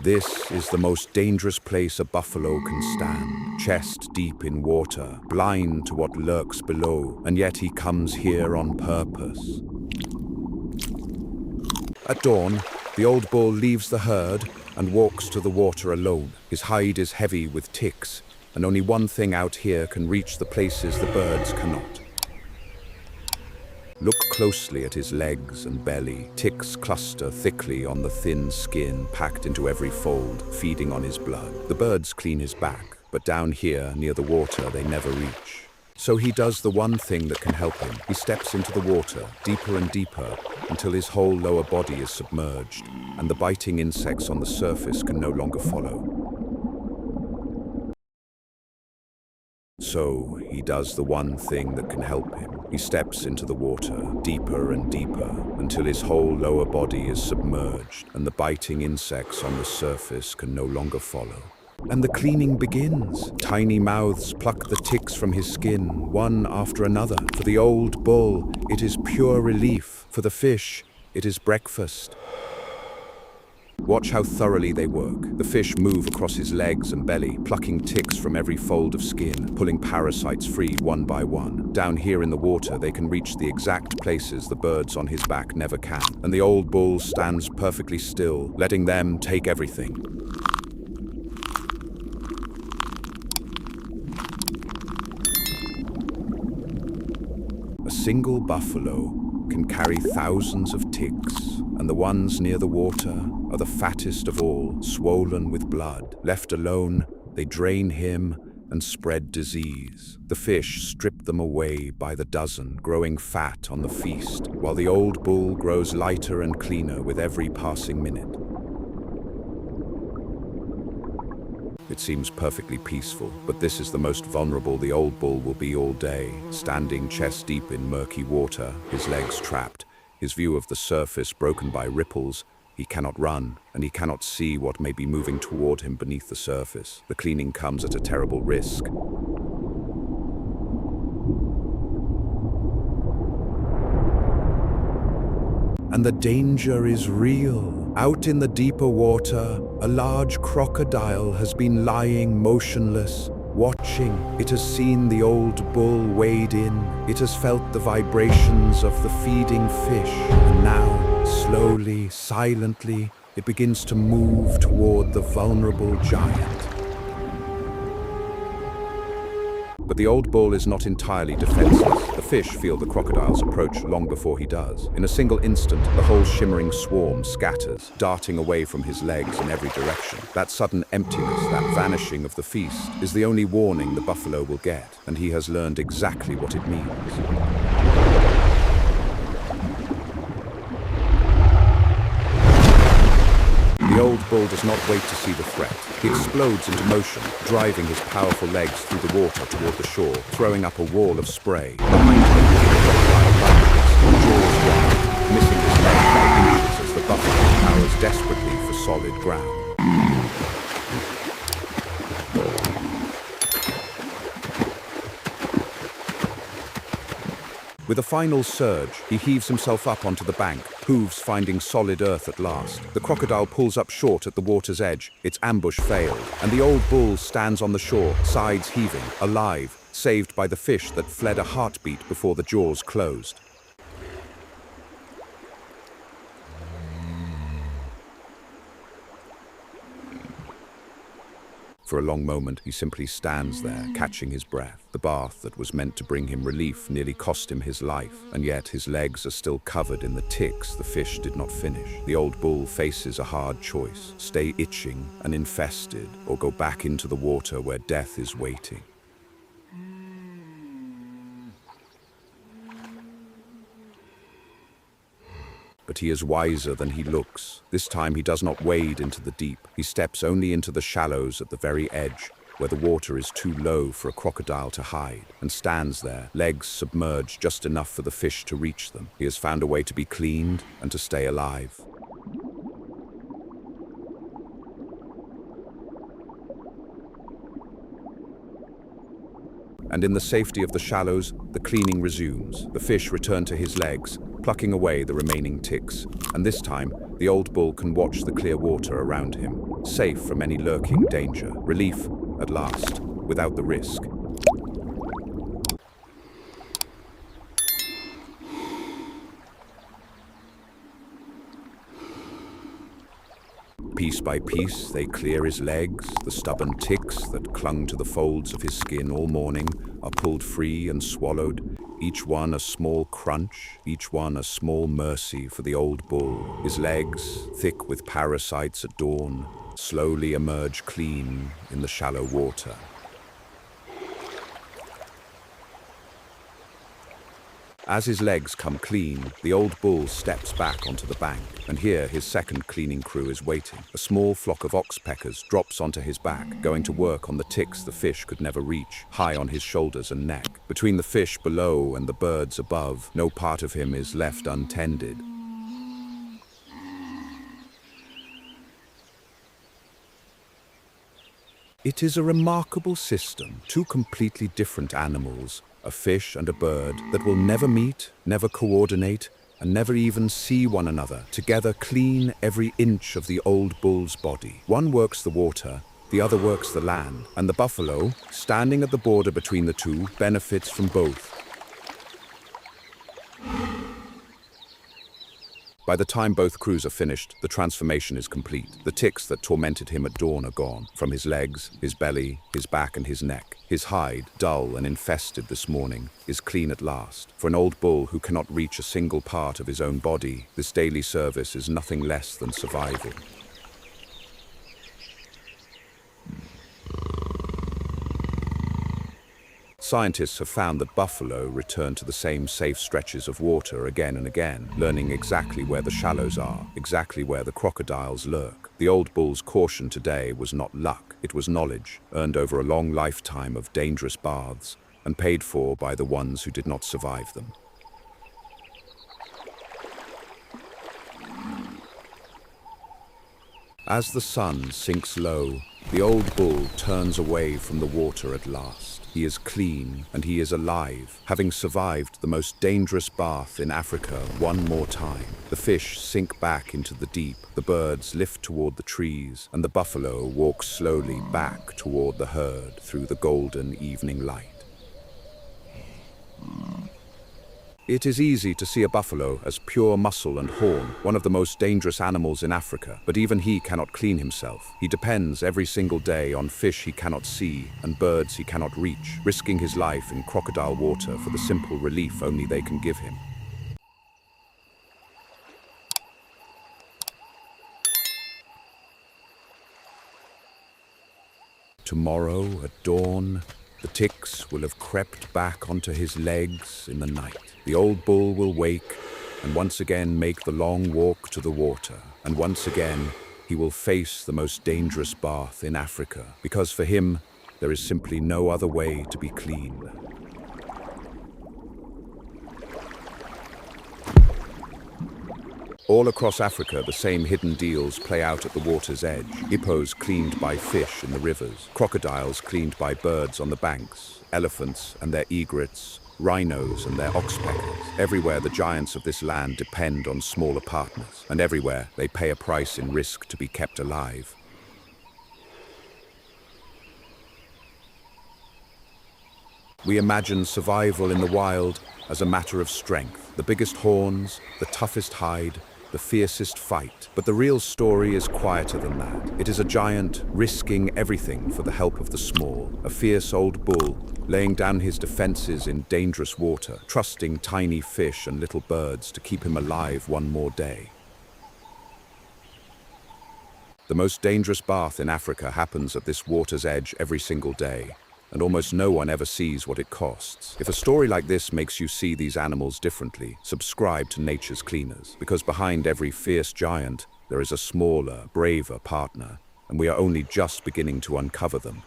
This is the most dangerous place a buffalo can stand, chest deep in water, blind to what lurks below, and yet he comes here on purpose. At dawn, the old bull leaves the herd and walks to the water alone. His hide is heavy with ticks, and only one thing out here can reach the places the birds cannot. Look closely at his legs and belly. Ticks cluster thickly on the thin skin, packed into every fold, feeding on his blood. The birds clean his back, but down here, near the water, they never reach. So he does the one thing that can help him. He steps into the water, deeper and deeper, until his whole lower body is submerged, and the biting insects on the surface can no longer follow. So he does the one thing that can help him. He steps into the water, deeper and deeper, until his whole lower body is submerged, and the biting insects on the surface can no longer follow. And the cleaning begins. Tiny mouths pluck the ticks from his skin, one after another. For the old bull, it is pure relief. For the fish, it is breakfast. Watch how thoroughly they work. The fish move across his legs and belly, plucking ticks from every fold of skin, pulling parasites free one by one. Down here in the water, they can reach the exact places the birds on his back never can. And the old bull stands perfectly still, letting them take everything. A single buffalo can carry thousands of ticks, and the ones near the water are the fattest of all, swollen with blood. Left alone, they drain him and spread disease. The fish strip them away by the dozen, growing fat on the feast, while the old bull grows lighter and cleaner with every passing minute. It seems perfectly peaceful, but this is the most vulnerable the old bull will be all day, standing chest deep in murky water, his legs trapped, his view of the surface broken by ripples. He cannot run, and he cannot see what may be moving toward him beneath the surface. The cleaning comes at a terrible risk. And the danger is real. Out in the deeper water, a large crocodile has been lying motionless, watching. It has seen the old bull wade in. It has felt the vibrations of the feeding fish, and now, slowly, silently, it begins to move toward the vulnerable giant. But the old bull is not entirely defenseless. The fish feel the crocodile's approach long before he does. In a single instant, the whole shimmering swarm scatters, darting away from his legs in every direction. That sudden emptiness, that vanishing of the feast, is the only warning the buffalo will get, and he has learned exactly what it means. The old bull does not wait to see the threat. He explodes into motion, driving his powerful legs through the water toward the shore, throwing up a wall of spray. Behind him, the crocodile lunges, jaws wide, missing his leg by inches as the buffalo cowers desperately for solid ground. With a final surge, he heaves himself up onto the bank, hooves finding solid earth at last. The crocodile pulls up short at the water's edge. Its ambush failed, and the old bull stands on the shore, sides heaving, alive, saved by the fish that fled a heartbeat before the jaws closed. For a long moment, he simply stands there, catching his breath. The bath that was meant to bring him relief nearly cost him his life, and yet his legs are still covered in the ticks the fish did not finish. The old bull faces a hard choice: stay itching and infested, or go back into the water where death is waiting. But he is wiser than he looks. This time he does not wade into the deep. He steps only into the shallows at the very edge, where the water is too low for a crocodile to hide, and stands there, legs submerged just enough for the fish to reach them. He has found a way to be cleaned and to stay alive. And in the safety of the shallows, the cleaning resumes. The fish return to his legs, plucking away the remaining ticks, and this time, The old bull can watch the clear water around him, safe from any lurking danger. Relief, at last, without the risk. Piece by piece, they clear his legs. The stubborn ticks that clung to the folds of his skin all morning are pulled free and swallowed, each one a small crunch, each one a small mercy for the old bull. His legs, thick with parasites at dawn, slowly emerge clean in the shallow water. As his legs come clean, the old bull steps back onto the bank, and here his second cleaning crew is waiting. A small flock of oxpeckers drops onto his back, going to work on the ticks the fish could never reach, high on his shoulders and neck. Between the fish below and the birds above, no part of him is left untended. It is a remarkable system, two completely different animals, a fish and a bird, that will never meet, never coordinate, and never even see one another, together clean every inch of the old bull's body. One works the water, the other works the land, and the buffalo, standing at the border between the two, benefits from both. By the time both crews are finished, the transformation is complete. The ticks that tormented him at dawn are gone. From his legs, his belly, his back and his neck. His hide, dull and infested this morning, is clean at last. For an old bull who cannot reach a single part of his own body, this daily service is nothing less than survival. Scientists have found that buffalo return to the same safe stretches of water again and again, learning exactly where the shallows are, exactly where the crocodiles lurk. The old bull's caution today was not luck, it was knowledge, earned over a long lifetime of dangerous baths, and paid for by the ones who did not survive them. As the sun sinks low, the old bull turns away from the water at last. He is clean and he is alive, having survived the most dangerous bath in Africa one more time. The fish sink back into the deep, the birds lift toward the trees, and the buffalo walks slowly back toward the herd through the golden evening light. It is easy to see a buffalo as pure muscle and horn, one of the most dangerous animals in Africa, but even he cannot clean himself. He depends every single day on fish he cannot see and birds he cannot reach, risking his life in crocodile water for the simple relief only they can give him. Tomorrow at dawn, the ticks will have crept back onto his legs in the night. The old bull will wake and once again make the long walk to the water. And once again, he will face the most dangerous bath in Africa, because for him, there is simply no other way to be clean. All across Africa, the same hidden deals play out at the water's edge. Hippos cleaned by fish in the rivers, crocodiles cleaned by birds on the banks, elephants and their egrets, rhinos and their oxpeckers. Everywhere the giants of this land depend on smaller partners, and everywhere they pay a price in risk to be kept alive. We imagine survival in the wild as a matter of strength, the biggest horns, the toughest hide, the fiercest fight. But the real story is quieter than that. It is a giant risking everything for the help of the small, a fierce old bull laying down his defenses in dangerous water, trusting tiny fish and little birds to keep him alive one more day. The most dangerous bath in Africa happens at this water's edge every single day, and almost no one ever sees what it costs. If a story like this makes you see these animals differently, subscribe to Nature's Cleaners, because behind every fierce giant, there is a smaller, braver partner, and we are only just beginning to uncover them.